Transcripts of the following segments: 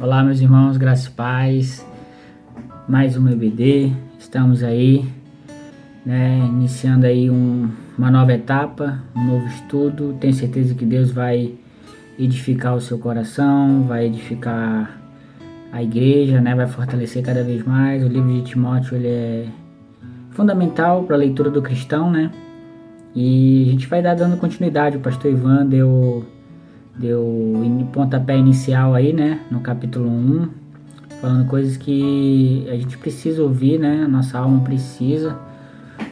Olá, meus irmãos, graças e paz. Mais um EBD. Estamos aí, né, iniciando aí uma nova etapa, um novo estudo. Tenho certeza que Deus vai edificar o seu coração, vai edificar a igreja, né, vai fortalecer cada vez mais. O livro de Timóteo, ele é fundamental para a leitura do cristão, né? E a gente vai dando continuidade. O pastor Ivan deu pontapé inicial aí, né, no capítulo 1, falando coisas que a gente precisa ouvir, né, nossa alma precisa,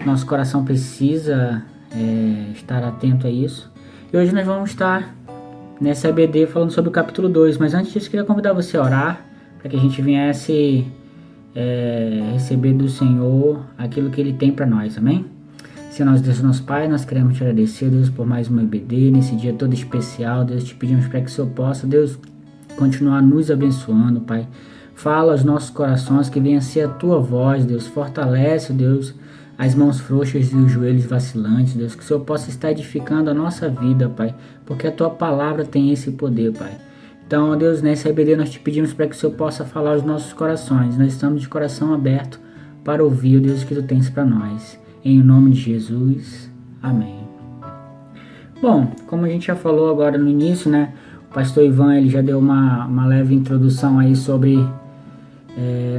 nosso coração precisa estar atento a isso. E hoje nós vamos estar nessa EBD falando sobre o capítulo 2, mas antes disso eu queria convidar você a orar, para que a gente viesse receber do Senhor aquilo que Ele tem para nós, amém? Senhor Deus, nosso Pai, nós queremos te agradecer, Deus, por mais uma EBD, nesse dia todo especial. Deus, te pedimos para que o Senhor possa, Deus, continuar nos abençoando, Pai. Fala aos nossos corações, que venha ser a Tua voz, Deus. Fortalece, Deus, as mãos frouxas e os joelhos vacilantes, Deus. Que o Senhor possa estar edificando a nossa vida, Pai, porque a Tua palavra tem esse poder, Pai. Então, Deus, nessa EBD nós te pedimos para que o Senhor possa falar aos nossos corações. Nós estamos de coração aberto para ouvir, Deus, o que Tu tens para nós. Em nome de Jesus, amém. Bom, como a gente já falou agora no início, né? O pastor Ivan, ele já deu uma leve introdução aí sobre...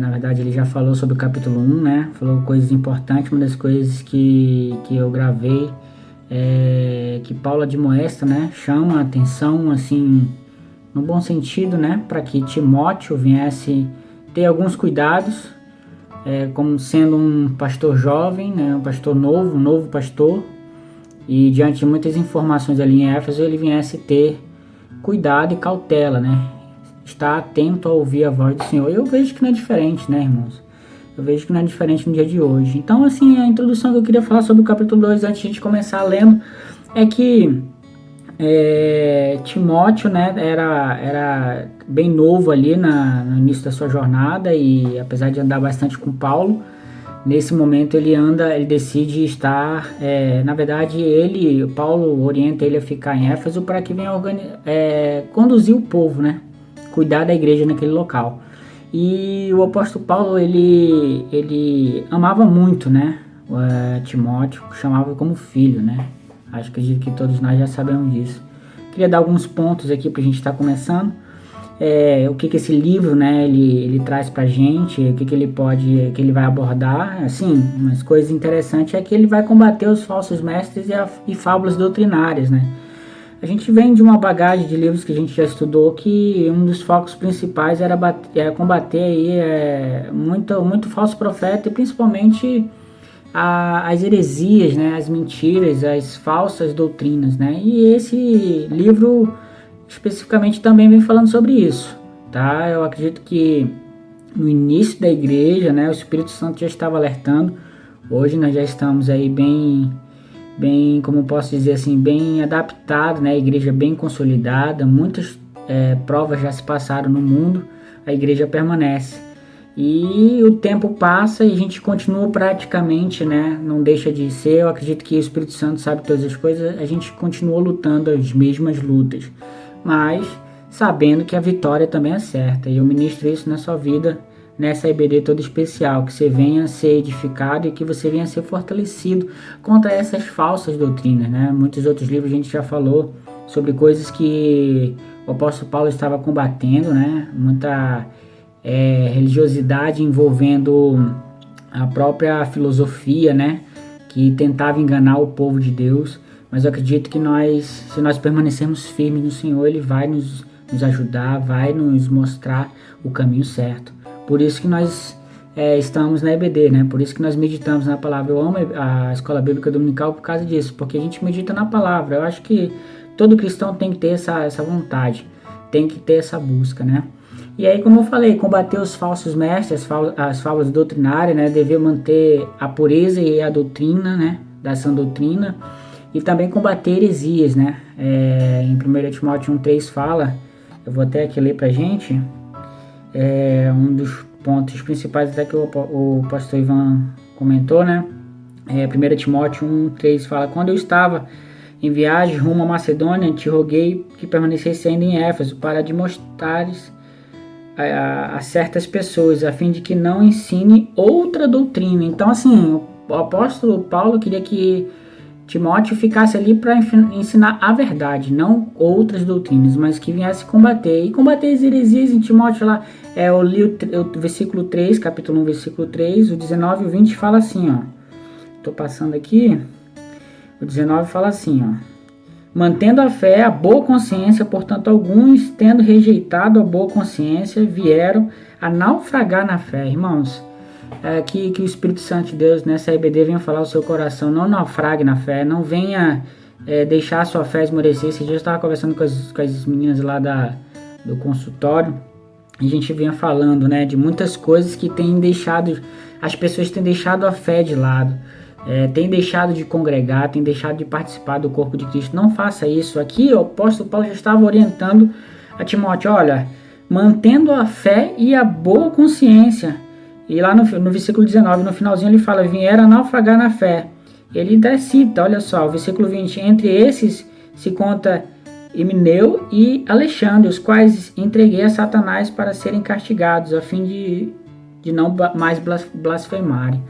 na verdade, ele já falou sobre o capítulo 1, né? Falou coisas importantes. Uma das coisas que eu gravei que Paulo admoesta, né? Chama a atenção, assim, no bom sentido, né? Para que Timóteo viesse ter alguns cuidados, como sendo um pastor jovem, né, um pastor novo, um novo pastor, e diante de muitas informações ali em Éfeso, ele viesse ter cuidado e cautela, né, estar atento a ouvir a voz do Senhor. Eu vejo que não é diferente, né, irmãos? Eu vejo que não é diferente no dia de hoje. Então, assim, a introdução que eu queria falar sobre o capítulo 2, antes de a gente começar lendo, é que Timóteo, né, era bem novo ali no início da sua jornada, e apesar de andar bastante com Paulo, nesse momento ele decide estar, na verdade Paulo orienta ele a ficar em Éfeso para que venha conduzir o povo, né, cuidar da igreja naquele local. E o apóstolo Paulo, ele amava muito, né, Timóteo, chamava como filho, né. Acho que todos nós já sabemos disso. Queria dar alguns pontos aqui para a gente estar começando. O que esse livro, né, ele traz para a gente, o que ele vai abordar. Assim, umas coisas interessantes é que ele vai combater os falsos mestres e fábulas doutrinárias, né. A gente vem de uma bagagem de livros que a gente já estudou, que um dos focos principais era combater aí muito falso profeta, e principalmente as heresias, né, as mentiras, as falsas doutrinas, né, e esse livro especificamente também vem falando sobre isso, tá? Eu acredito que no início da igreja, né, o Espírito Santo já estava alertando. Hoje nós já estamos aí bem, como posso dizer assim, bem adaptado, né, a igreja bem consolidada, muitas provas já se passaram no mundo, a igreja permanece. E o tempo passa e a gente continua praticamente, né? Não deixa de ser. Eu acredito que o Espírito Santo sabe todas as coisas. A gente continua lutando as mesmas lutas, mas sabendo que a vitória também é certa. E eu ministro isso na sua vida, nessa EBD toda especial, que você venha a ser edificado e que você venha a ser fortalecido contra essas falsas doutrinas, né? Muitos outros livros a gente já falou sobre coisas que o apóstolo Paulo estava combatendo, né? Muita religiosidade envolvendo a própria filosofia, né, que tentava enganar o povo de Deus. Mas eu acredito que se nós permanecermos firmes no Senhor, Ele vai nos ajudar, vai nos mostrar o caminho certo. Por isso que nós estamos na EBD, né? Por isso que nós meditamos na palavra. Eu amo a Escola Bíblica Dominical por causa disso, porque a gente medita na palavra. Eu acho que todo cristão tem que ter essa vontade, tem que ter essa busca, né? E aí, como eu falei, combater os falsos mestres, as fábulas doutrinárias, né? Dever manter a pureza e a doutrina, né? Da sã doutrina. E também combater heresias, né? Em 1 Timóteo 1,3 fala, eu vou até aqui ler pra gente, um dos pontos principais até que o pastor Ivan comentou, né? 1 Timóteo 1,3 fala: quando eu estava em viagem rumo à Macedônia, te roguei que permanecesse ainda em Éfeso, para demonstrares a certas pessoas, a fim de que não ensine outra doutrina. Então, assim, o apóstolo Paulo queria que Timóteo ficasse ali para ensinar a verdade, não outras doutrinas, mas que viesse combater. E combater as heresias em Timóteo lá, eu li o versículo 3, capítulo 1, versículo 3, o 19 e o 20 fala assim, ó. Tô passando aqui, o 19 fala assim, ó. Mantendo a fé, a boa consciência, portanto, alguns, tendo rejeitado a boa consciência, vieram a naufragar na fé. Irmãos, que o Espírito Santo de Deus nessa EBD venha falar ao seu coração, não naufrague na fé, não venha deixar a sua fé esmorecer. Esse dia eu estava conversando com as meninas lá do consultório, e a gente vinha falando, né, de muitas coisas que tem deixado, as pessoas têm deixado a fé de lado, tem deixado de congregar, tem deixado de participar do corpo de Cristo. Não faça isso. Aqui o apóstolo Paulo já estava orientando a Timóteo, olha, mantendo a fé e a boa consciência. E lá no versículo 19, no finalzinho ele fala, vieram a naufragar na fé. Ele até cita, olha só, o versículo 20, entre esses se conta Himeneu e Alexandre, os quais entreguei a Satanás para serem castigados, a fim de não mais blasfemarem.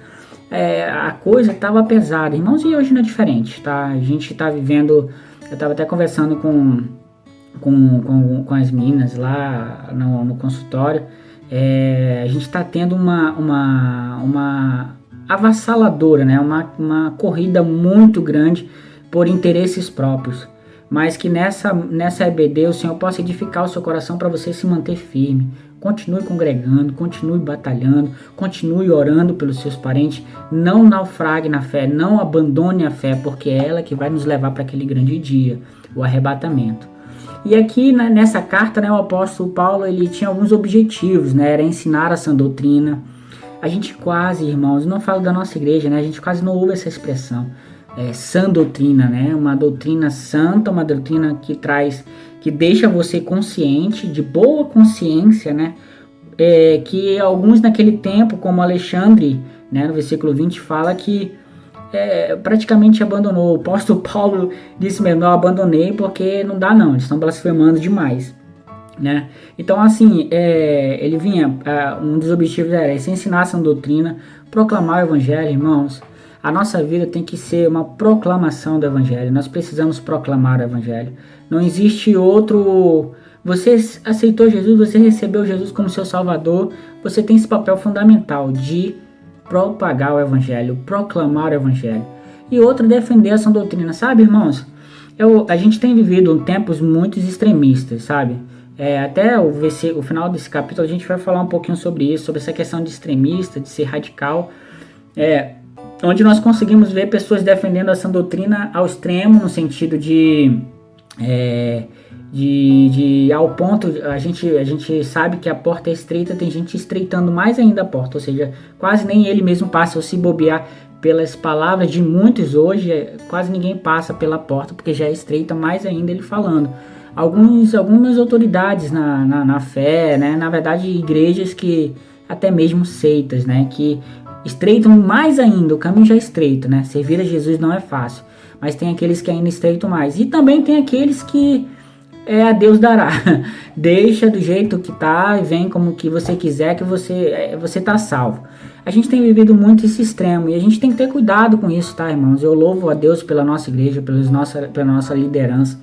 A coisa estava pesada, irmãos, e hoje não é diferente, tá? A gente está vivendo, eu estava até conversando com as meninas lá no consultório, a gente está tendo uma avassaladora, né? Uma corrida muito grande por interesses próprios, mas que nessa EBD o Senhor possa edificar o seu coração para você se manter firme. Continue congregando, continue batalhando, continue orando pelos seus parentes, não naufrague na fé, não abandone a fé, porque é ela que vai nos levar para aquele grande dia, o arrebatamento. E aqui nessa carta, né, o apóstolo Paulo ele tinha alguns objetivos, né, era ensinar a sã doutrina. A gente quase, irmãos, não falo da nossa igreja, né, a gente quase não ouve essa expressão, sã doutrina, né, uma doutrina santa, uma doutrina que deixa você consciente, de boa consciência, né, que alguns naquele tempo, como Alexandre, né, no versículo 20, fala que praticamente abandonou. O apóstolo Paulo disse mesmo, eu abandonei porque não dá não, eles estão blasfemando demais, né? Então assim, ele vinha, um dos objetivos era se ensinar essa doutrina, proclamar o evangelho, irmãos. A nossa vida tem que ser uma proclamação do evangelho, nós precisamos proclamar o evangelho, não existe outro. Você aceitou Jesus, você recebeu Jesus como seu salvador, você tem esse papel fundamental de propagar o evangelho, proclamar o evangelho. E outro, defender essa doutrina, sabe, irmãos? A gente tem vivido tempos muito extremistas, sabe? Até o final desse capítulo a gente vai falar um pouquinho sobre isso, sobre essa questão de extremista, de ser radical, onde nós conseguimos ver pessoas defendendo essa doutrina ao extremo, no sentido de ao ponto, a gente sabe que a porta é estreita, tem gente estreitando mais ainda a porta, ou seja, quase nem ele mesmo passa, ou se bobear pelas palavras de muitos hoje, quase ninguém passa pela porta, porque já é estreita, mais ainda ele falando. Algumas autoridades na fé, né, na verdade igrejas que, até mesmo seitas, né, que estreitam mais ainda, o caminho já é estreito, né, servir a Jesus não é fácil, mas tem aqueles que ainda estreitam mais, e também tem aqueles que a Deus dará, deixa do jeito que tá e vem como que você quiser, que você tá salvo. A gente tem vivido muito esse extremo e a gente tem que ter cuidado com isso, tá, irmãos? Eu louvo a Deus pela nossa igreja, pela nossa liderança,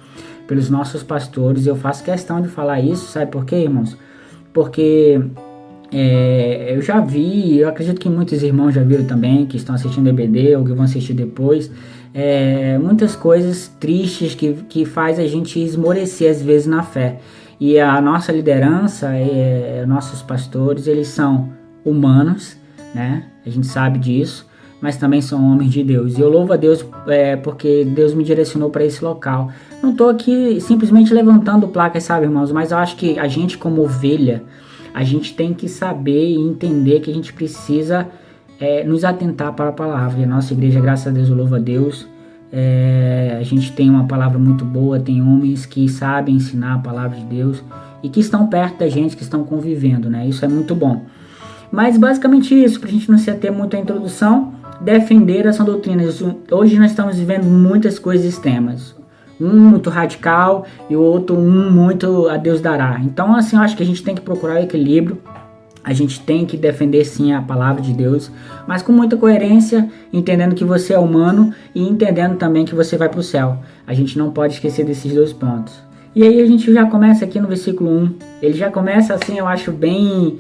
pelos nossos pastores. Eu faço questão de falar isso, sabe por quê, irmãos? Porque eu já vi, eu acredito que muitos irmãos já viram também, que estão assistindo EBD ou que vão assistir depois, muitas coisas tristes que faz a gente esmorecer às vezes na fé. E a nossa liderança, nossos pastores, eles são humanos, né? A gente sabe disso, mas também são homens de Deus. E eu louvo a Deus porque Deus me direcionou para esse local. Não estou aqui simplesmente levantando placas, sabe, irmãos? Mas eu acho que a gente, como ovelha, a gente tem que saber e entender que a gente precisa nos atentar para a palavra. E a nossa igreja, graças a Deus, eu louvo a Deus. A gente tem uma palavra muito boa, tem homens que sabem ensinar a palavra de Deus e que estão perto da gente, que estão convivendo, né? Isso é muito bom. Mas basicamente isso, para a gente não se ater muito à introdução, defender essa doutrina. Hoje nós estamos vivendo muitas coisas extremas. Um muito radical e o outro muito a Deus dará. Então, assim, eu acho que a gente tem que procurar o equilíbrio. A gente tem que defender sim a palavra de Deus, mas com muita coerência, entendendo que você é humano e entendendo também que você vai para o céu. A gente não pode esquecer desses dois pontos. E aí a gente já começa aqui no versículo 1. Ele já começa assim, eu acho bem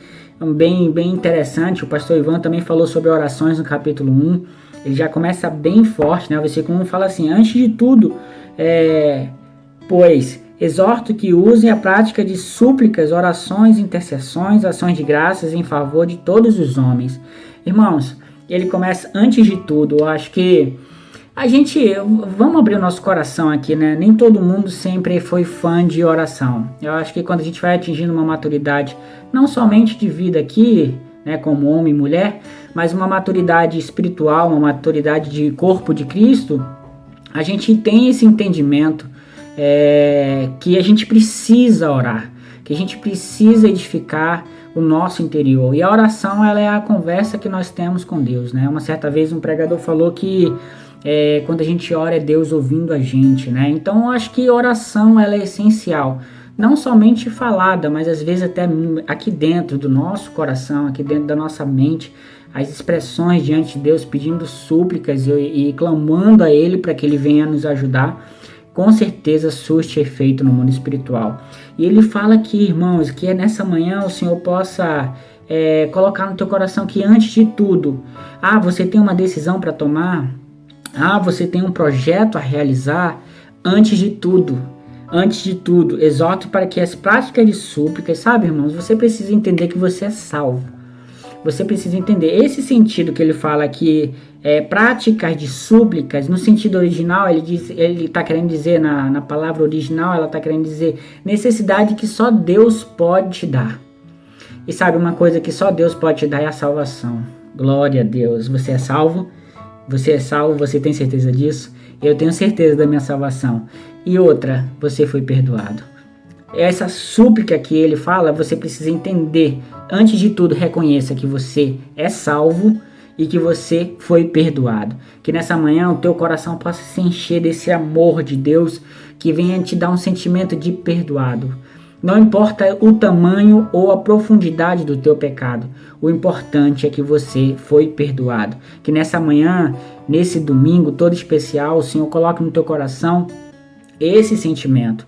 interessante. O pastor Ivan também falou sobre orações no capítulo 1. Ele já começa bem forte, né? O versículo 1 fala assim: antes de tudo, pois exorto que usem a prática de súplicas, orações, intercessões, ações de graças em favor de todos os homens. Irmãos, ele começa antes de tudo. Eu acho que vamos abrir o nosso coração aqui, né? Nem todo mundo sempre foi fã de oração. Eu acho que quando a gente vai atingindo uma maturidade, não somente de vida aqui, né, como homem e mulher, mas uma maturidade espiritual, uma maturidade de corpo de Cristo, a gente tem esse entendimento que a gente precisa orar, que a gente precisa edificar o nosso interior. E a oração, ela é a conversa que nós temos com Deus, né? Uma certa vez um pregador falou que quando a gente ora é Deus ouvindo a gente, né? Então eu acho que oração, ela é essencial, não somente falada, mas às vezes até aqui dentro do nosso coração, aqui dentro da nossa mente, as expressões diante de Deus, pedindo súplicas e clamando a Ele para que Ele venha nos ajudar, com certeza surte efeito no mundo espiritual. E ele fala aqui, irmãos, que nessa manhã o Senhor possa colocar no teu coração que antes de tudo, você tem uma decisão para tomar, você tem um projeto a realizar. Antes de tudo, exorto para que as práticas de súplicas, sabe, irmãos, você precisa entender que você é salvo. Você precisa entender esse sentido que ele fala aqui, práticas de súplicas. No sentido original, ele está querendo dizer, na palavra original, ela está querendo dizer necessidade que só Deus pode te dar. E sabe, uma coisa que só Deus pode te dar é a salvação. Glória a Deus. Você é salvo? Você é salvo? Você tem certeza disso? Eu tenho certeza da minha salvação. E outra, você foi perdoado. Essa súplica que ele fala, você precisa entender. Antes de tudo, reconheça que você é salvo e que você foi perdoado. Que nessa manhã o teu coração possa se encher desse amor de Deus, que venha te dar um sentimento de perdoado. Não importa o tamanho ou a profundidade do teu pecado, o importante é que você foi perdoado. Que nessa manhã, nesse domingo todo especial, o Senhor coloque no teu coração esse sentimento,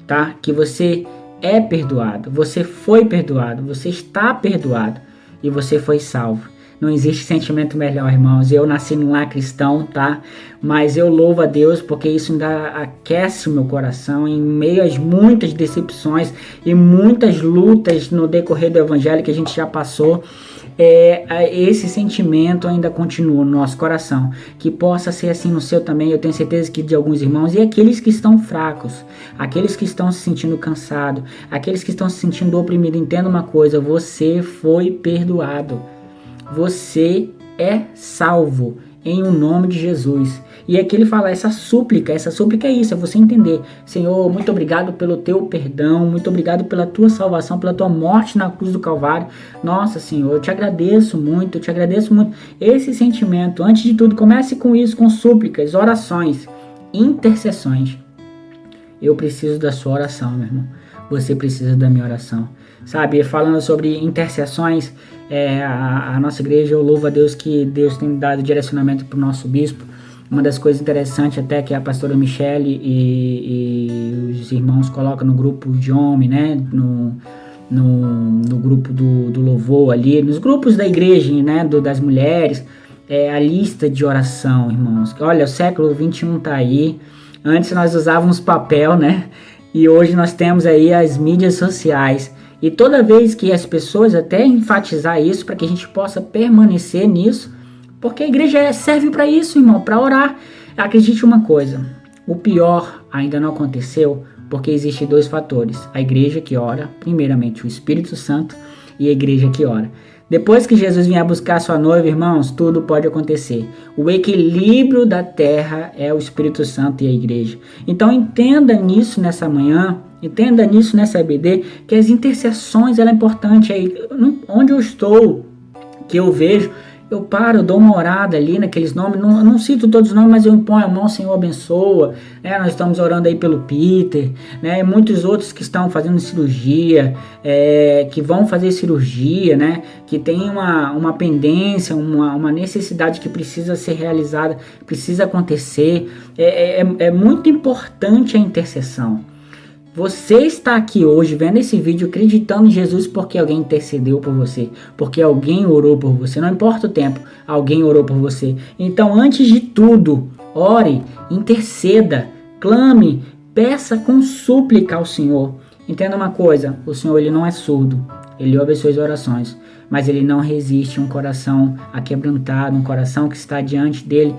tá? Que você é perdoado, você foi perdoado, você está perdoado e você foi salvo. Não existe sentimento melhor, irmãos. Eu nasci num lar cristão, tá? Mas eu louvo a Deus porque isso ainda aquece o meu coração em meio às muitas decepções e muitas lutas no decorrer do evangelho que a gente já passou. Esse sentimento ainda continua no nosso coração. Que possa ser assim no seu também. Eu tenho certeza que de alguns irmãos. E aqueles que estão fracos, aqueles que estão se sentindo cansados, aqueles que estão se sentindo oprimidos, entenda uma coisa: você foi perdoado. Você é salvo em o nome de Jesus. E aqui ele fala, essa súplica é isso, é você entender: Senhor, muito obrigado pelo teu perdão, muito obrigado pela tua salvação, pela tua morte na cruz do Calvário. Nossa, Senhor, eu te agradeço muito. Esse sentimento, antes de tudo, comece com isso, com súplicas, orações, intercessões. Eu preciso da sua oração, meu irmão. Você precisa da minha oração. Sabe, falando sobre intercessões, a nossa igreja, eu louvo a Deus que Deus tem dado direcionamento para o nosso bispo. Uma das coisas interessantes até que a pastora Michele e os irmãos colocam no grupo de homem, né, no grupo do louvor ali, nos grupos da igreja, né, das mulheres, a lista de oração, irmãos. Olha, o século 21 tá aí. Antes nós usávamos papel, né, e hoje nós temos aí as mídias sociais. E toda vez que as pessoas até enfatizar isso, para que a gente possa permanecer nisso, porque a igreja serve para isso, irmão, para orar. Acredite uma coisa, o pior ainda não aconteceu, porque existem dois fatores: a igreja que ora, primeiramente o Espírito Santo, e a igreja que ora. Depois que Jesus vier buscar sua noiva, irmãos, tudo pode acontecer. O equilíbrio da terra é o Espírito Santo e a igreja. Então entenda nisso nessa manhã, entenda nisso nessa EBD, que as intercessões ela é importante. Aí, onde eu estou, que eu vejo, eu paro, eu dou uma orada ali naqueles nomes, não cito todos os nomes, mas eu imponho a mão, Senhor abençoa, né? Nós estamos orando aí pelo Peter, né? E muitos outros que estão fazendo cirurgia, que vão fazer cirurgia, né? Que tem uma pendência, uma necessidade que precisa ser realizada, precisa acontecer. É muito importante a intercessão. Você está aqui hoje vendo esse vídeo acreditando em Jesus porque alguém intercedeu por você, porque alguém orou por você, não importa o tempo, alguém orou por você. Então, antes de tudo, ore, interceda, clame, peça com súplica ao Senhor. Entenda uma coisa, o Senhor ele não é surdo, ele ouve as suas orações, mas ele não resiste a um coração aquebrantado, um coração que está diante dele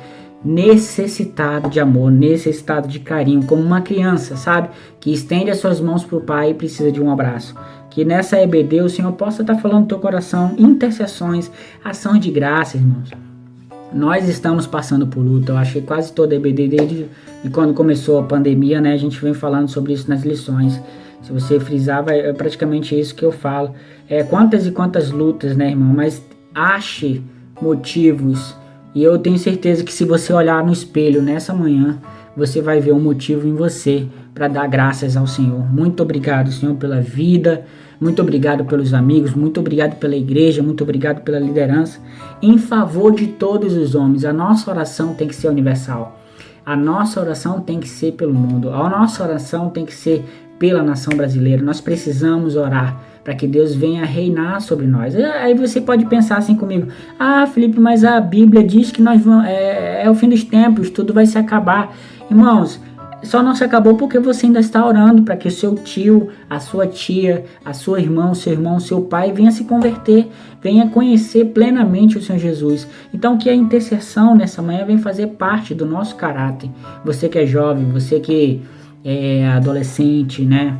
necessitado de amor, necessitado de carinho, como uma criança, sabe? Que estende as suas mãos para o pai e precisa de um abraço. Que nessa EBD o Senhor possa estar falando no teu coração, intercessões, ação de graça, irmãos. Nós estamos passando por luta, eu acho que quase toda EBD, desde quando começou a pandemia, né? A gente vem falando sobre isso nas lições. Se você frisar, é praticamente isso que eu falo. Quantas e quantas lutas, né, irmão? Mas ache motivos. E eu tenho certeza que se você olhar no espelho nessa manhã, você vai ver um motivo em você para dar graças ao Senhor. Muito obrigado, Senhor, pela vida. Muito obrigado pelos amigos. Muito obrigado pela igreja. Muito obrigado pela liderança. Em favor de todos os homens, a nossa oração tem que ser universal. A nossa oração tem que ser pelo mundo. A nossa oração tem que ser pela nação brasileira. Nós precisamos orar para que Deus venha reinar sobre nós. Aí você pode pensar assim comigo: ah, Felipe, mas a Bíblia diz que nós vamos, é o fim dos tempos, tudo vai se acabar. Irmãos, só não se acabou porque você ainda está orando para que o seu tio, a sua tia, a sua irmã, o seu irmão, o seu pai venha se converter, venha conhecer plenamente o Senhor Jesus. Então que a intercessão nessa manhã venha fazer parte do nosso caráter. Você que é jovem, você que é adolescente, né?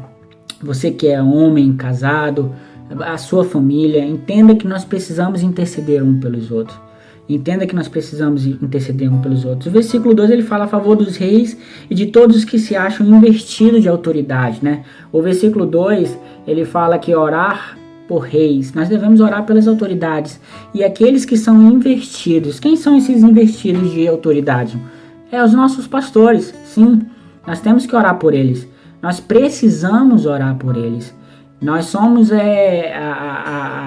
Você que é homem, casado, a sua família, entenda que nós precisamos interceder um pelos outros. Entenda que nós precisamos interceder um pelos outros. O versículo 2 ele fala a favor dos reis e de todos os que se acham investidos de autoridade, né? O versículo 2 ele fala que orar por reis, nós devemos orar pelas autoridades e aqueles que são investidos. Quem são esses investidos de autoridade? Os nossos pastores, sim. Nós temos que orar por eles. Nós precisamos orar por eles. Nós somos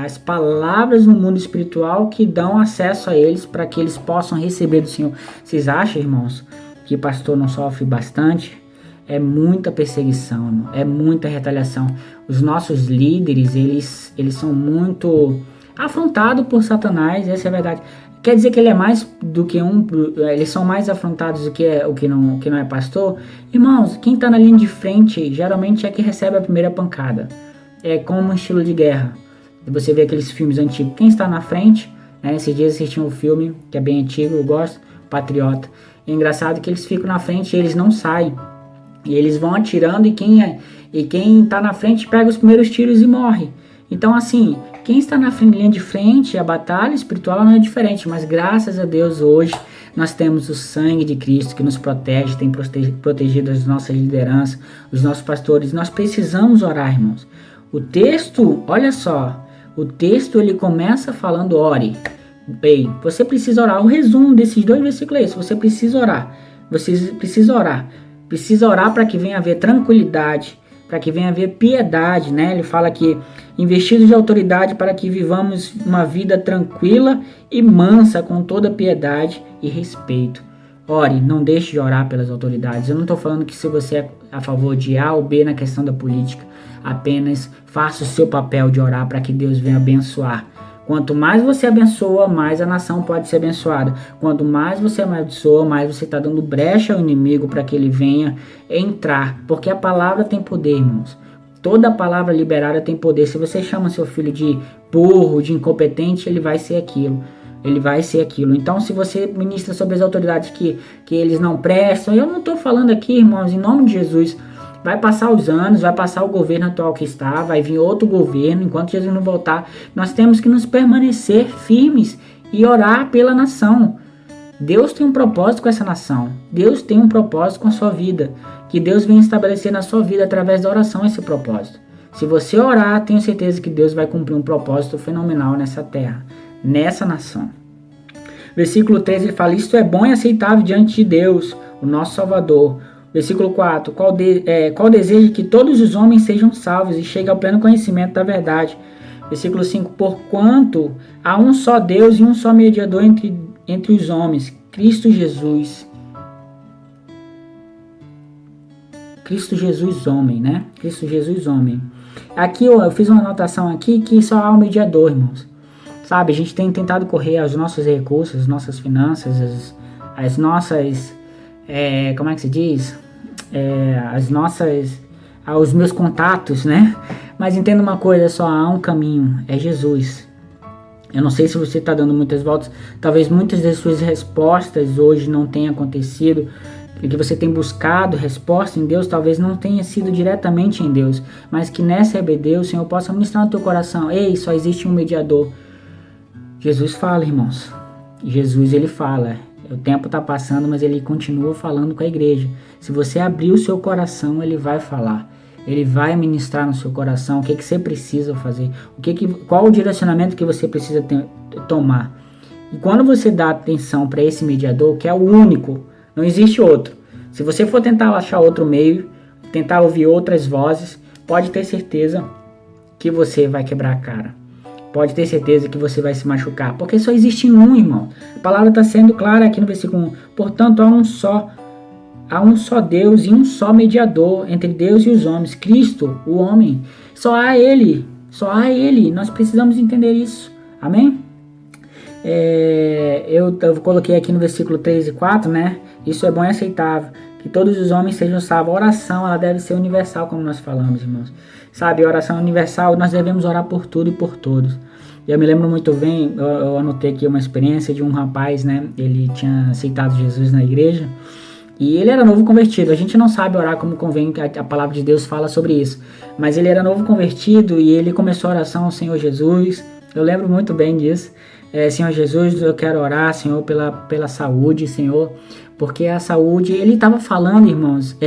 as palavras no mundo espiritual que dão acesso a eles para que eles possam receber do Senhor. Vocês acham, irmãos, que pastor não sofre bastante? É muita perseguição, é muita retaliação. Os nossos líderes, eles são muito afrontados por Satanás, essa é a verdade. Quer dizer que ele é mais do que eles são mais afrontados do que o que não é pastor? Irmãos, quem está na linha de frente geralmente é que recebe a primeira pancada. É como um estilo de guerra. Você vê aqueles filmes antigos. Quem está na frente, né? Esses dias assisti um filme que é bem antigo, eu gosto, Patriota. É engraçado que eles ficam na frente e eles não saem. E eles vão atirando e quem está na frente pega os primeiros tiros e morre. Então assim, quem está na linha de frente, a batalha espiritual não é diferente, mas graças a Deus hoje nós temos o sangue de Cristo que nos protege, tem protegido as nossas lideranças, os nossos pastores. Nós precisamos orar, irmãos. O texto, olha só, o texto ele começa falando ore. Ei, você precisa orar. O resumo desses 2 versículos é esse: você precisa orar. Você precisa orar. Precisa orar para que venha haver tranquilidade, para que venha haver piedade, né? Ele fala que investidos de autoridade para que vivamos uma vida tranquila e mansa com toda piedade e respeito. Ore, não deixe de orar pelas autoridades. Eu não estou falando que se você é a favor de A ou B na questão da política, apenas faça o seu papel de orar para que Deus venha abençoar. Quanto mais você abençoa, mais a nação pode ser abençoada. Quanto mais você abençoa, mais você está dando brecha ao inimigo para que ele venha entrar. Porque a palavra tem poder, irmãos. Toda palavra liberada tem poder. Se você chama seu filho de burro, de incompetente, ele vai ser aquilo. Ele vai ser aquilo. Então, se você ministra sobre as autoridades que eles não prestam, eu não estou falando aqui, irmãos, em nome de Jesus. Vai passar os anos, vai passar o governo atual que está, vai vir outro governo, enquanto Jesus não voltar. Nós temos que nos permanecer firmes e orar pela nação. Deus tem um propósito com essa nação. Deus tem um propósito com a sua vida. Que Deus venha estabelecer na sua vida através da oração esse propósito. Se você orar, tenho certeza que Deus vai cumprir um propósito fenomenal nessa terra, nessa nação. Versículo 3 ele fala: isto é bom e aceitável diante de Deus, o nosso Salvador. Versículo 4: qual deseja que todos os homens sejam salvos e cheguem ao pleno conhecimento da verdade. Versículo 5: porquanto há um só Deus e um só mediador entre os homens, Cristo Jesus. Cristo Jesus homem, né? Cristo Jesus homem. Aqui eu fiz uma anotação aqui que só há um mediador, irmãos. Sabe, a gente tem tentado correr aos nossos recursos, as nossas finanças, as nossas, como é que se diz? Os meus contatos, né? Mas entenda uma coisa, só há um caminho, é Jesus. Eu não sei se você está dando muitas voltas, talvez muitas das suas respostas hoje não tenham acontecido, porque você tem buscado resposta em Deus, talvez não tenha sido diretamente em Deus, mas que nessa EBD o Senhor possa ministrar no teu coração: ei, só existe um mediador. Jesus fala, irmãos. Jesus, ele fala. O tempo está passando, mas ele continua falando com a igreja. Se você abrir o seu coração, ele vai falar. Ele vai ministrar no seu coração o que você precisa fazer. Qual o direcionamento que você precisa tomar. E quando você dá atenção para esse mediador, que é o único, não existe outro. Se você for tentar achar outro meio, tentar ouvir outras vozes, pode ter certeza que você vai quebrar a cara. Pode ter certeza que você vai se machucar, porque só existe um, irmão. A palavra está sendo clara aqui no versículo 1. Portanto, há um só Deus e um só mediador entre Deus e os homens, Cristo, o homem. Só há Ele. Nós precisamos entender isso. Amém? Eu coloquei aqui no versículo 3 e 4, né? Isso é bom e aceitável, que todos os homens sejam salvos. A oração, ela deve ser universal, como nós falamos, irmãos. Sabe, a oração universal, nós devemos orar por tudo e por todos. Eu me lembro muito bem, eu anotei aqui uma experiência de um rapaz, né? Ele tinha aceitado Jesus na igreja e ele era novo convertido. A gente não sabe orar como convém, que a palavra de Deus fala sobre isso. Mas ele era novo convertido e ele começou a oração ao Senhor Jesus. Eu lembro muito bem disso. Senhor Jesus, eu quero orar, Senhor, pela saúde, Senhor, porque a saúde, ele estava falando, irmãos,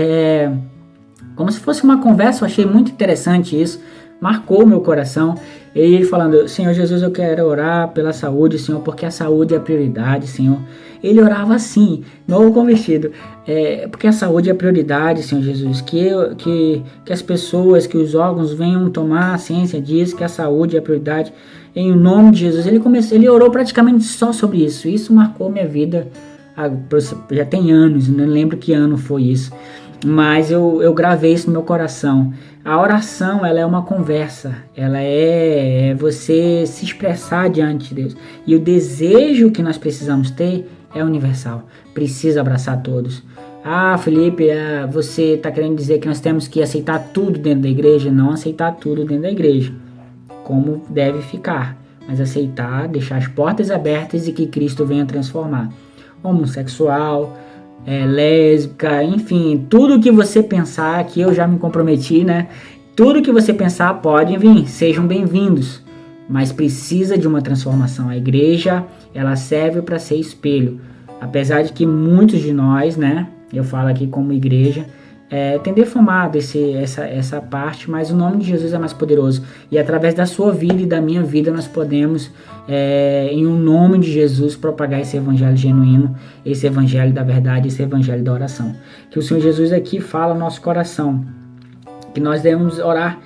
como se fosse uma conversa. Eu achei muito interessante isso, marcou meu coração. E ele falando: Senhor Jesus, eu quero orar pela saúde, Senhor, porque a saúde é a prioridade, Senhor. Ele orava assim, novo convertido, porque a saúde é a prioridade, Senhor Jesus, que as pessoas, que os órgãos venham tomar ciência disso, que a saúde é a prioridade, em nome de Jesus. Ele orou praticamente só sobre isso. Isso marcou minha vida, já tem anos, não lembro que ano foi isso, mas eu gravei isso no meu coração. A oração, ela é uma conversa, ela é você se expressar diante de Deus, e o desejo que nós precisamos ter é universal, precisa abraçar todos. Felipe, você está querendo dizer que nós temos que aceitar tudo dentro da igreja? Não aceitar tudo dentro da igreja, como deve ficar, mas aceitar, deixar as portas abertas e que Cristo venha transformar. Homossexual, lésbica, enfim, tudo que você pensar, que eu já me comprometi, né? Tudo que você pensar, podem vir, sejam bem-vindos, mas precisa de uma transformação. A igreja, ela serve para ser espelho, apesar de que muitos de nós, né? Eu falo aqui como igreja, tem defamado essa parte, mas o nome de Jesus é mais poderoso, e através da sua vida e da minha vida nós podemos, em um nome de Jesus, propagar esse evangelho genuíno, esse evangelho da verdade, esse evangelho da oração. Que o Senhor Jesus aqui fala no nosso coração, que nós devemos orar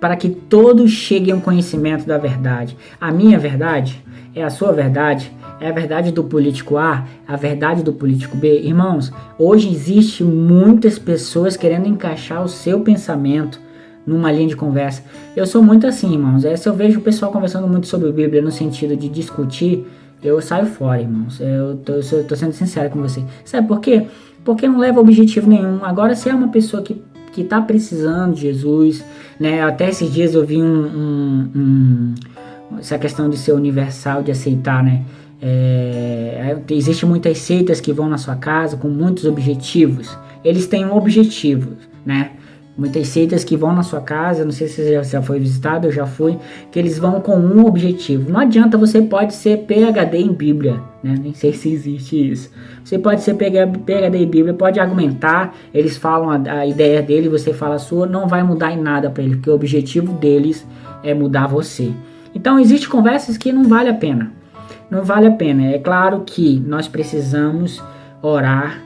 para que todos cheguem ao conhecimento da verdade. A minha verdade é a sua verdade, é a verdade do político A, a verdade do político B. Irmãos, hoje existe muitas pessoas querendo encaixar o seu pensamento numa linha de conversa. Eu sou muito assim, irmãos. Se eu vejo o pessoal conversando muito sobre a Bíblia no sentido de discutir, eu saio fora, irmãos. Eu tô sendo sincero com você. Sabe por quê? Porque não leva objetivo nenhum. Agora, se é uma pessoa que tá precisando de Jesus, né? Até esses dias eu vi essa questão de ser universal, de aceitar, né? Existem muitas seitas que vão na sua casa com muitos objetivos. Eles têm um objetivo, né? Muitas seitas que vão na sua casa, não sei se você já foi visitado, eu já fui, que eles vão com um objetivo. Não adianta, você pode ser PhD em Bíblia, né? Nem sei se existe isso. Você pode ser PhD em Bíblia, pode argumentar, eles falam a ideia dele, você fala a sua, não vai mudar em nada para ele, porque o objetivo deles é mudar você. Então, existem conversas que não vale a pena. não vale a pena. É claro que nós precisamos orar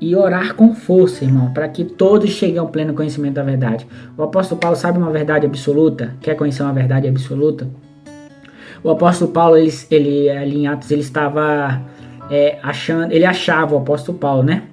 e orar com força, irmão, para que todos cheguem ao pleno conhecimento da verdade. O apóstolo Paulo sabe uma verdade absoluta? Quer conhecer uma verdade absoluta? O apóstolo Paulo, ele ali em Atos, ele estava ele achava, o apóstolo Paulo, né?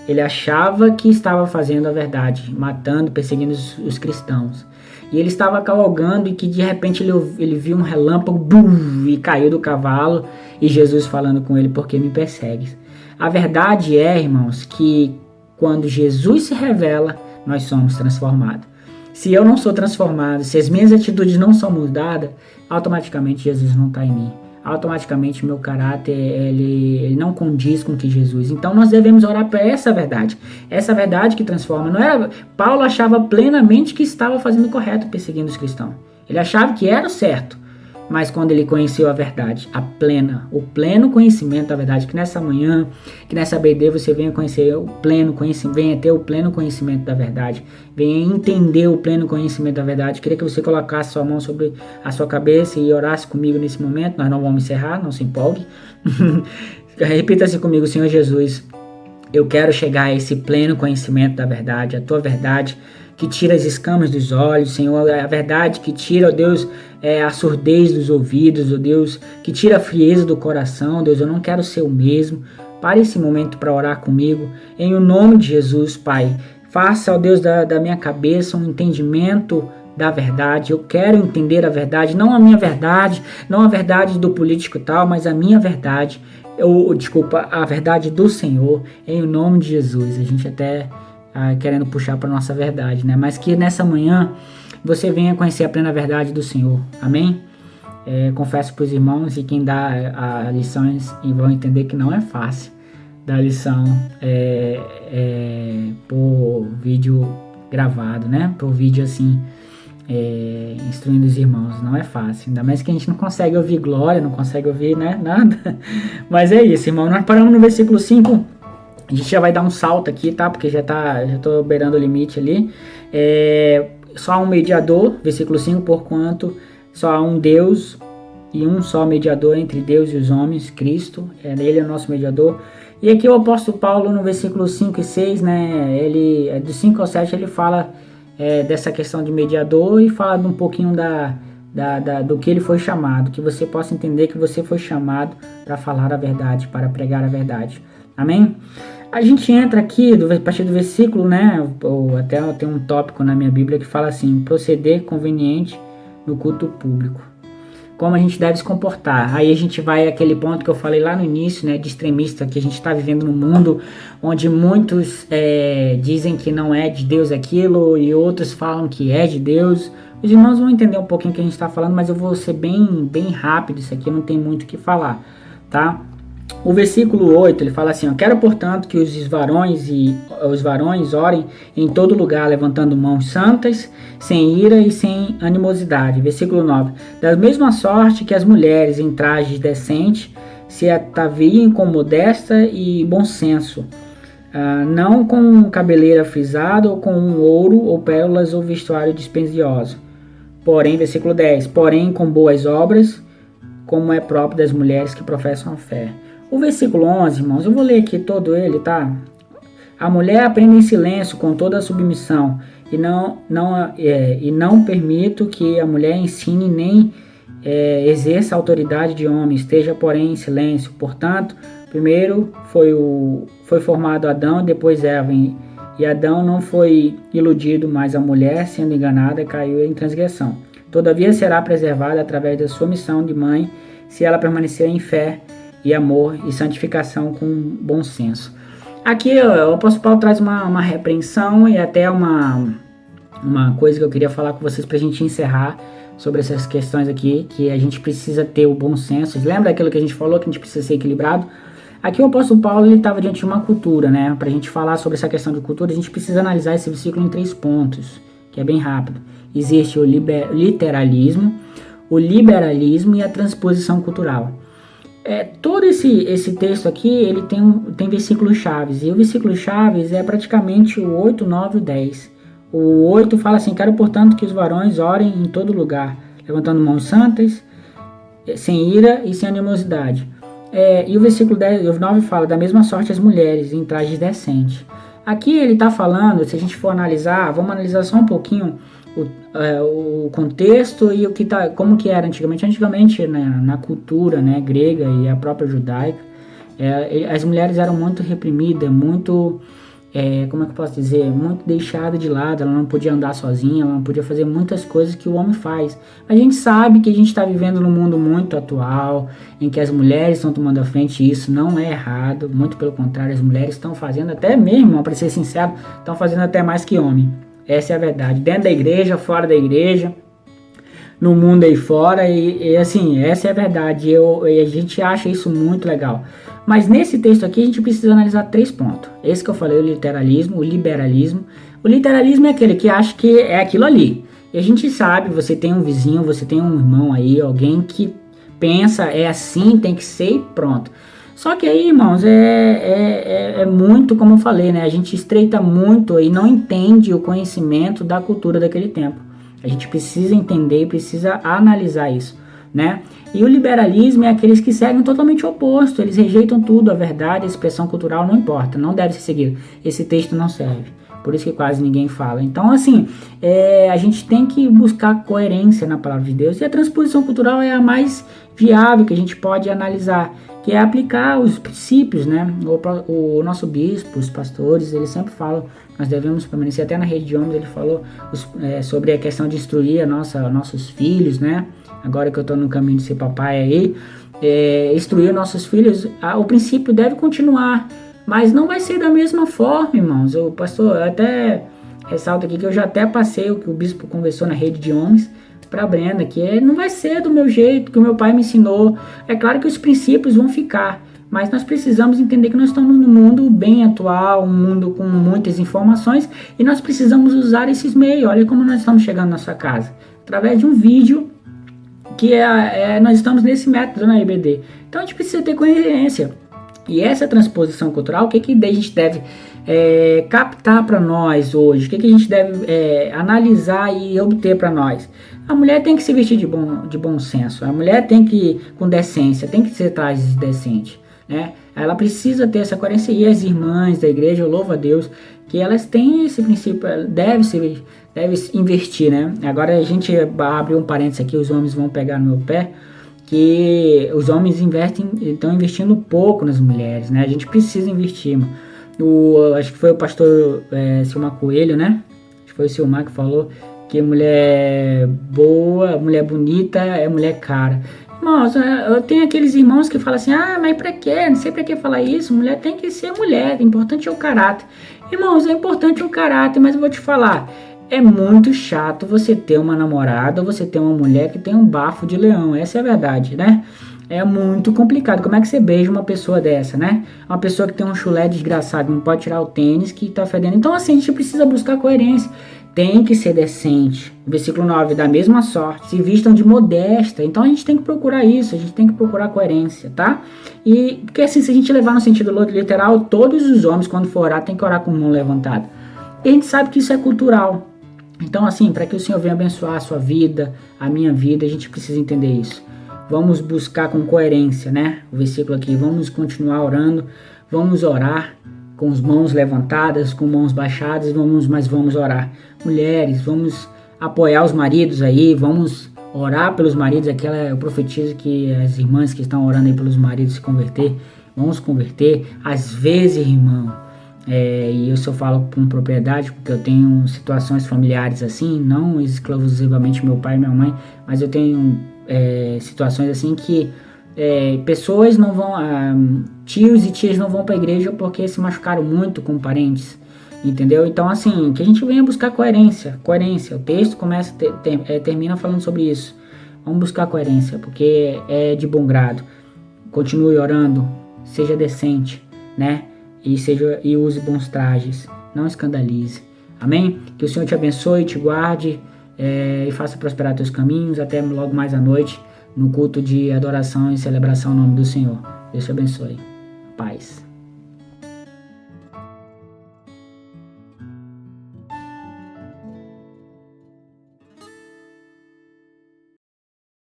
Ele achava que estava fazendo a verdade, matando, perseguindo os cristãos. E ele estava cavalgando e que de repente ele viu um relâmpago, bum, e caiu do cavalo, e Jesus falando com ele: por que me persegues? A verdade é, irmãos, que quando Jesus se revela, nós somos transformados. Se eu não sou transformado, se as minhas atitudes não são mudadas, automaticamente Jesus não está em mim. Automaticamente meu caráter ele não condiz com que Jesus. Então nós devemos orar para essa verdade que transforma. Não era, Paulo achava plenamente que estava fazendo o correto perseguindo os cristãos. Ele achava que era o certo, mas quando ele conheceu a verdade, o pleno conhecimento da verdade, que nessa manhã, que nessa BD você venha conhecer o pleno conhecimento, venha ter o pleno conhecimento da verdade, venha entender o pleno conhecimento da verdade. Queria que você colocasse sua mão sobre a sua cabeça e orasse comigo nesse momento. Nós não vamos encerrar, não se empolgue. Repita-se comigo: Senhor Jesus, eu quero chegar a esse pleno conhecimento da verdade, a tua verdade que tira as escamas dos olhos, Senhor, a verdade que tira, ó Deus, a surdez dos ouvidos, ó Deus, que tira a frieza do coração. Deus, eu não quero ser o mesmo. Pare esse momento para orar comigo, em o nome de Jesus, Pai. Faça, ó Deus, da minha cabeça um entendimento da verdade. Eu quero entender a verdade, não a minha verdade, não a verdade do político tal, mas a minha verdade, a verdade do Senhor, em o nome de Jesus. A gente até querendo puxar para nossa verdade, né? Mas que nessa manhã você venha conhecer a plena verdade do Senhor. Amém? Confesso para os irmãos e quem dá as lições e vão entender que não é fácil dar lição por vídeo gravado, né? Por vídeo assim, instruindo os irmãos. Não é fácil, ainda mais que a gente não consegue ouvir glória, não consegue ouvir, né? Nada. Mas é isso, irmão. Nós paramos no versículo 5. A gente já vai dar um salto aqui, tá? Porque já tô beirando o limite ali. Só há um mediador, versículo 5, porquanto só há um Deus e um só mediador entre Deus e os homens, Cristo. Ele é o nosso mediador. E aqui o apóstolo Paulo, no versículo 5 e 6, né? Ele, do 5 ao 7, ele fala dessa questão de mediador e fala um pouquinho do que ele foi chamado. Que você possa entender que você foi chamado para falar a verdade, para pregar a verdade. Amém? A gente entra aqui, a partir do versículo, né, ou até tem um tópico na minha Bíblia que fala assim: proceder conveniente no culto público. Como a gente deve se comportar. Aí a gente vai àquele ponto que eu falei lá no início, né, de extremista, que a gente está vivendo num mundo onde muitos dizem que não é de Deus aquilo e outros falam que é de Deus. Os irmãos vão entender um pouquinho o que a gente está falando, mas eu vou ser bem rápido, isso aqui não tem muito o que falar, tá? O versículo 8, ele fala assim: quero, portanto, que os varões orem em todo lugar, levantando mãos santas, sem ira e sem animosidade. Versículo 9: da mesma sorte que as mulheres em trajes decentes se ataviem com modéstia e bom senso, não com cabeleira frisada ou com ouro ou pérolas ou vestuário dispendioso. Porém, versículo 10: porém com boas obras, como é próprio das mulheres que professam a fé. O versículo 11, irmãos, eu vou ler aqui todo ele, tá? A mulher aprende em silêncio, com toda a submissão, e não permito que a mulher ensine nem exerça a autoridade de homem, esteja, porém, em silêncio. Portanto, primeiro foi formado Adão, depois Eva, e Adão não foi iludido, mas a mulher, sendo enganada, caiu em transgressão. Todavia será preservada através da sua missão de mãe, se ela permanecer em fé e amor e santificação com bom senso. Aqui o apóstolo Paulo traz uma repreensão e até uma coisa que eu queria falar com vocês para a gente encerrar sobre essas questões aqui, que a gente precisa ter o bom senso. Lembra daquilo que a gente falou, que a gente precisa ser equilibrado? Aqui o apóstolo Paulo estava diante de uma cultura, né? Para a gente falar sobre essa questão de cultura, a gente precisa analisar esse versículo em 3 pontos, que é bem rápido. Existe o literalismo, o liberalismo e a transposição cultural. Todo esse texto aqui, ele tem versículos chaves, e o versículo chaves é praticamente o 8, 9 e o 10. O 8 fala assim: quero, portanto, que os varões orem em todo lugar, levantando mãos santas, sem ira e sem animosidade. E o versículo 9 fala, da mesma sorte as mulheres, em trajes decentes. Aqui ele está falando, se a gente for analisar, vamos analisar só um pouquinho o contexto e como que era antigamente. Antigamente, né, na cultura, né, grega e a própria judaica, as mulheres eram muito reprimidas, muito, como é que eu posso dizer, muito deixadas de lado. Ela não podia andar sozinha, ela não podia fazer muitas coisas que o homem faz. A gente sabe que a gente está vivendo num mundo muito atual, em que as mulheres estão tomando a frente, e isso não é errado, muito pelo contrário, as mulheres estão fazendo até mesmo, para ser sincero, estão fazendo até mais que homem. Essa é a verdade, dentro da igreja, fora da igreja, no mundo aí fora, e assim, essa é a verdade, e a gente acha isso muito legal. Mas nesse texto aqui a gente precisa analisar 3 pontos. Esse que eu falei, o literalismo, o liberalismo. O literalismo é aquele que acha que é aquilo ali. E a gente sabe, você tem um vizinho, você tem um irmão aí, alguém que pensa, é assim, tem que ser e pronto. Só que aí, irmãos, é muito, como eu falei, né? A gente estreita muito e não entende o conhecimento da cultura daquele tempo. A gente precisa entender e precisa analisar isso, né? E o liberalismo é aqueles que seguem totalmente o oposto. Eles rejeitam tudo, a verdade, a expressão cultural não importa, não deve ser seguido. Esse texto não serve. Por isso que quase ninguém fala. Então, assim, a gente tem que buscar coerência na palavra de Deus. E a transposição cultural é a mais viável que a gente pode analisar, que é aplicar os princípios, né? O nosso bispo, os pastores, eles sempre falam, nós devemos permanecer, até na rede de homens ele falou sobre a questão de instruir nossos filhos, né? Agora que eu estou no caminho de ser papai aí, instruir nossos filhos, o princípio deve continuar, mas não vai ser da mesma forma, irmãos. O pastor até ressalta aqui que eu já até passei o que o bispo conversou na rede de homens para Brenda, que não vai ser do meu jeito, que o meu pai me ensinou. É claro que os princípios vão ficar, mas nós precisamos entender que nós estamos num mundo bem atual, um mundo com muitas informações, e nós precisamos usar esses meios. Olha como nós estamos chegando na sua casa, através de um vídeo, que nós estamos nesse método na IBD. Então a gente precisa ter coerência. E essa transposição cultural, o que a gente deve captar para nós hoje? O que a gente deve analisar e obter para nós? A mulher tem que se vestir de bom senso. A mulher tem que, com decência, tem que ser trajes decente, né? Ela precisa ter essa coerência. E as irmãs da igreja, eu louvo a Deus, que elas têm esse princípio, deve investir, né? Agora a gente abre um parênteses aqui, os homens vão pegar no meu pé, que os homens estão investindo pouco nas mulheres, né? A gente precisa investir, mano. Acho que foi o pastor Silmar Coelho, né? Acho que foi o Silmar que falou que mulher boa, mulher bonita é mulher cara. Irmãos, eu tenho aqueles irmãos que falam assim, mas pra quê? Não sei pra que falar isso, mulher tem que ser mulher, o importante é o caráter. Irmãos, é importante o caráter, mas eu vou te falar, é muito chato você ter uma namorada ou você ter uma mulher que tem um bafo de leão, essa é a verdade, né? É muito complicado. Como é que você beija uma pessoa dessa, né? Uma pessoa que tem um chulé desgraçado, não pode tirar o tênis, que tá fedendo. Então, assim, a gente precisa buscar coerência. Tem que ser decente. Versículo 9, da mesma sorte, se vistam de modesta. Então, a gente tem que procurar isso, a gente tem que procurar coerência, tá? E, porque assim, se a gente levar no sentido literal, todos os homens, quando for orar, tem que orar com mão levantada. E a gente sabe que isso é cultural. Então, assim, para que o Senhor venha abençoar a sua vida, a minha vida, a gente precisa entender isso. Vamos buscar com coerência, né? O versículo aqui, vamos continuar orando, vamos orar com as mãos levantadas, com mãos baixadas, mas vamos orar. Mulheres, vamos apoiar os maridos aí, vamos orar pelos maridos. Eu profetizo que as irmãs que estão orando aí pelos maridos se converter, vão se converter. Às vezes, irmão, e eu só falo com propriedade, porque eu tenho situações familiares assim, não exclusivamente meu pai e minha mãe, mas eu tenho situações assim que pessoas não vão, tios e tias não vão para a igreja porque se machucaram muito com parentes, entendeu? Então, assim, que a gente venha buscar coerência. O texto termina falando sobre isso. Vamos buscar coerência, porque é de bom grado. Continue orando, seja decente, né? E use bons trajes, não escandalize. Amém? Que o Senhor te abençoe, te guarde e faça prosperar teus caminhos. Até logo mais à noite, no culto de adoração e celebração ao nome do Senhor. Deus te abençoe. Paz.